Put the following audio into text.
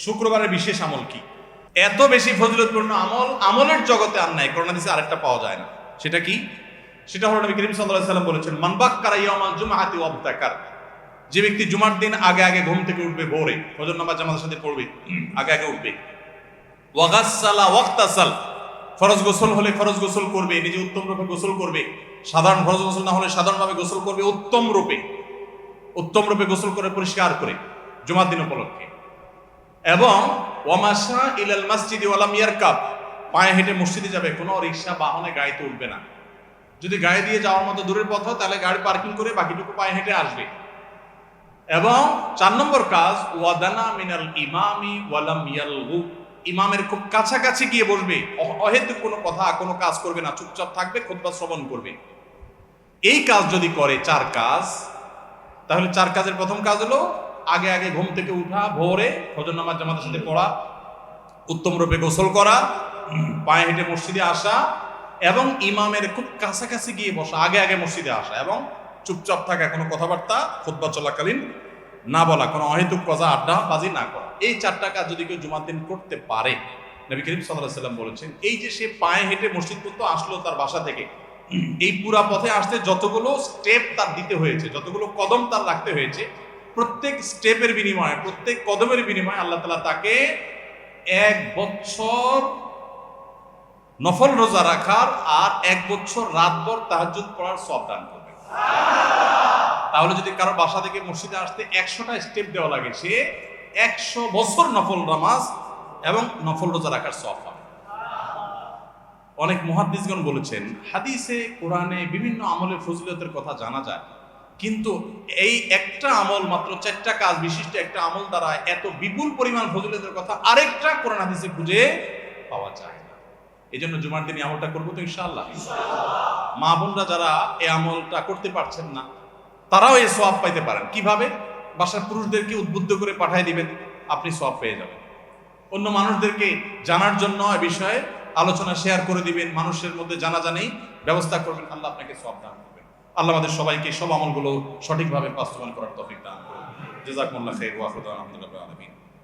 শুক্রবারের বিশেষ আমল কি? এত বেশি ফজিলতপূর্ণ আমল আমলের জগতে আর নাই, করোনা দিছে আরেকটা পাওয়া যায় না। সেটা কি? সেটা হলো নবী করিম সাল্লাল্লাহু আলাইহি ওয়াসাল্লাম বলেছেন, মান বাক্কারা ইয়াউমাল জুমআতি ওয়াবতাকার, যে ব্যক্তি জুমার দিন আগে আগে ঘুম থেকে উঠবে, ভোরে ফজর নামাজ জামাতের সাথে পড়বে, আগে আগে উঠবে, ওয়া গাসসালা ওয়াক্তাসাল, ফরজ গোসল হলে ফরজ গোসল করবে, নিজে উত্তম রূপে গোসল করবে, সাধারণ ফরজ গোসল না হলে সাধারণভাবে গোসল করবে, উত্তম রূপে গোসল করে পরিষ্কার করে জুমার দিন উপলক্ষে, এবং ওয়ামাশা ইলাল মসজিদি ওয়ালাম ইয়ারকাব, পায়ে হেঁটে মসজিদে যাবে, কোনো রিক্সা বাহনে গাড়িতে উঠবে না। যদি গাড়ি দিয়ে যাওয়ার মতো দূরের পথ তাহলে গাড়ি পার্কিং করে বাকিটুকু পায়ে হেঁটে আসবে। এবং 4 নম্বর কাজ, ওয়াদানা মিনাল ইমামি ওয়ালাম ইয়ালগু, ইমামের খুব কাছাকাছি গিয়ে বসবে, অহেতুক কোনো কথা কোনো কাজ করবে না, চুপচাপ থাকবে, খুতবা শ্রবণ করবে। এই কাজ যদি করে 4 কাজ, তাহলে 4 কাজের প্রথম কাজ হলো আগে আগে ঘুম থেকে উঠা, ভোরে ফজর নামাজ জামাতের সাথে পড়া, উত্তম রূপে গোসল করা, পায়ে হেঁটে মসজিদে আসা, এবং ইমামের খুব কাছাকাছি গিয়ে বসা, আগে আগে মসজিদে আসা, এবং চুপচাপ থাকা, কোনো কথাবার্তা খুতবা চলাকালীন না বলা, কোনো অহেতুক কথা আড্ডা বাজি না করা। এই 4টা কাজ যদি কেউ জুমার দিন করতে পারে, নবী করিম সাল্লাল্লাহু আলাইহি ওয়াসাল্লাম বলেছেন, এই যে সে পায়ে হেঁটে মসজিদ পর্যন্ত আসলো তার বাসা থেকে, এই পুরা পথে আসতে যতগুলো স্টেপ তার দিতে হয়েছে, যতগুলো কদম তার রাখতে হয়েছে, প্রত্যেক স্টেপের বিনিময়ে, প্রত্যেক কদমের বিনিময়ে আল্লাহ তাআলা তাকে 1 বছর নফল রোজা রাখার আর 1 বছর রাতভর তাহাজ্জুদ পড়ার সওয়াব দান করবে। তাহলে যদি কারো বাসা থেকে মসজিদে আসতে 100টা স্টেপ দেওয়া লাগে, সে 100 বছর নফল নামাজ এবং নফল রোজা রাখার সওয়াব পাবে। অনেক মুহাদ্দিসগণ বলেছেন, হাদিসে কোরআনে বিভিন্ন আমলের ফজিলতের কথা জানা যায়, কিন্তু এই একটা আমল, মাত্র 4টা কাজ বিশিষ্ট একটা আমল দ্বারা এত বিপুল পরিমাণ ফজিলতের কথা আরেকটা কোরআন হাদিসে খুঁজে পাওয়া যায় না। এই জন্য জুমার দিন আমলটা করবো তো ইনশাআল্লাহ। মা বোনরা যারা এই আমলটা করতে পারছেন না, তারাও এই সওয়াব পাইতে পারেন। কিভাবে? বাসার পুরুষদেরকে উদ্বুদ্ধ করে পাঠিয়ে দিবেন, আপনি সওয়াব পেয়ে যাবেন। অন্য মানুষদেরকে জানার জন্য এই বিষয়ে আলোচনা শেয়ার করে দিবেন, মানুষের মধ্যে জানাজানি ব্যবস্থা করবেন, আল্লাহ আপনাকে সওয়াব দান করবেন। আল্লাহ আমাদের সবাইকে সব আমলগুলো সঠিকভাবে বাস্তবায়ন করার তৌফিক দান করুন। জাযাকুমুল্লাহু খাইর ওয়া আলহামদুলিল্লাহি রাব্বিল আলামিন।